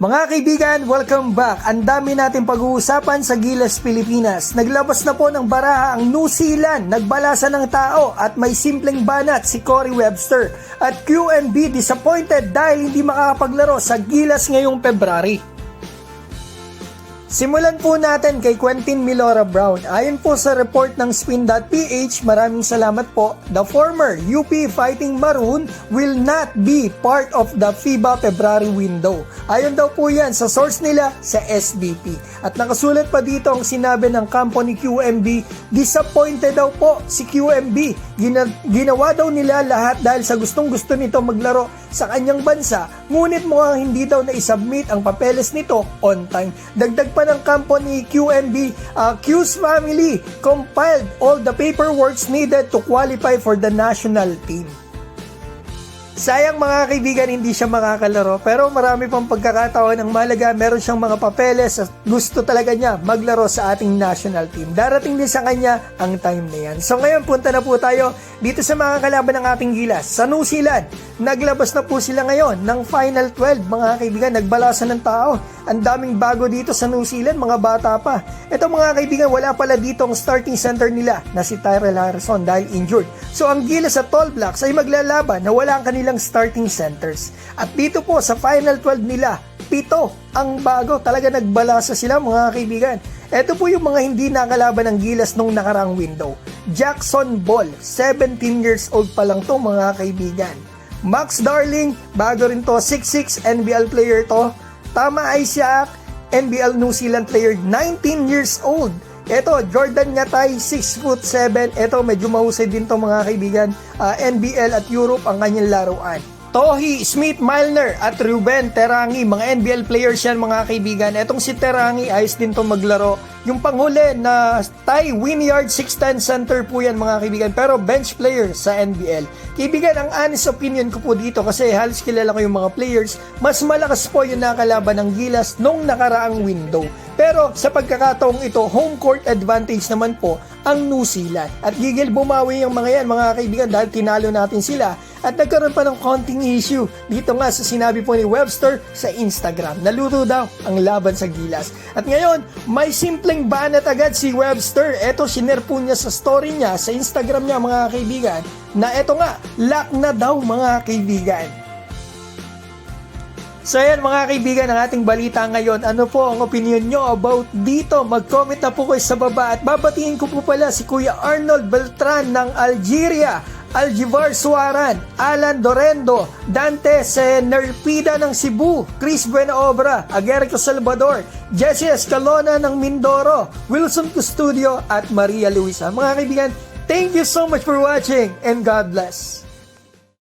Mga kaibigan, welcome back. Ang dami natin pag-uusapan sa Gilas Pilipinas. Naglabas na po ng baraha ang New Zealand, nagbalasa ng tao at may simpleng banat si Corey Webster. At QMB disappointed dahil hindi makakapaglaro sa Gilas ngayong February. Simulan po natin kay Quentin Milora Brown. Ayon po sa report ng Spin.ph, maraming salamat po, the former UP Fighting Maroon will not be part of the FIBA February window. Ayon daw po yan sa source nila sa SBP. At nakasulat pa dito ang sinabi ng kampo ni QMB, disappointed daw po si QMB. Ginawa daw nila lahat dahil sa gustong-gusto nito maglaro sa kanyang bansa, ngunit mukhang hindi daw na-submit ang papeles nito on time. Dagdag pa ng kampo ni QMB, Q's family compiled all the paperwork needed to qualify for the national team. Sayang mga kaibigan, hindi siya makakalaro, pero marami pang pagkakataon. Ang mahalaga, meron siyang mga papeles at gusto talaga niya maglaro sa ating national team. Darating din sa kanya ang time na yan. So ngayon, punta na po tayo dito sa mga kalaban ng ating Gilas. Sa New Zealand, naglabas na po sila ngayon ng Final 12. Mga kaibigan, nagbalasa ng tao. Ang daming bago dito sa New Zealand, mga bata pa. Ito mga kaibigan, wala pala dito ang starting center nila na si Tyrell Harrison dahil injured. So ang Gilas sa Tall Blacks ay maglalaban na wala ang kanilang starting centers. At dito po sa Final 12 nila, 7 ang bago. Talaga nagbalasa sila mga kaibigan. Ito po yung mga hindi nakalaban ng Gilas nung nakarang window. Jackson Ball, 17 years old pa lang to mga kaibigan. Max Darling, bago rin to, 6'6", NBL player to. Tama Isaac, NBL New Zealand player, 19 years old. Ito, Jordan Ngatay, 6'7". Ito, medyo mahusay din to mga kaibigan. NBL at Europe ang kanyang laruan. Tohi Smith-Milner at Ruben Terangi, mga NBL players yan mga kaibigan. Etong si Terangi, ayos din to maglaro. Yung panghuli na Ty Winyard, 6'10" center po yan mga kaibigan, pero bench player sa NBL. Kaibigan, ang honest opinion ko po dito, kasi halos kilala ko yung mga players, mas malakas po yung nakalaban ng Gilas nung nakaraang window. Pero sa pagkakataong ito, home court advantage naman po ang New Zealand. At gigil bumawi yung mga yan mga kaibigan dahil tinalo natin sila. At nagkaroon pa ng konting issue dito nga sa sinabi po ni Webster sa Instagram. Naluto daw ang laban sa Gilas. At ngayon, may simpleng banat agad si Webster. Eto, sinare po niya sa story niya, sa Instagram niya mga kaibigan, na eto nga, lock na daw mga kaibigan. So yan mga kaibigan, ang ating balita ngayon. Ano po ang opinion nyo about dito? Mag-comment na po kayo sa baba. At babatiin ko po pala si Kuya Arnold Beltran ng Algeria, Aljivar Suaran, Alan Dorendo, Dante Senerpida ng Cebu, Chris Buenaobra, Agerico Salvador, Jesse Escalona ng Mindoro, Wilson Custodio at Maria Luisa. Mga kaibigan, thank you so much for watching and God bless.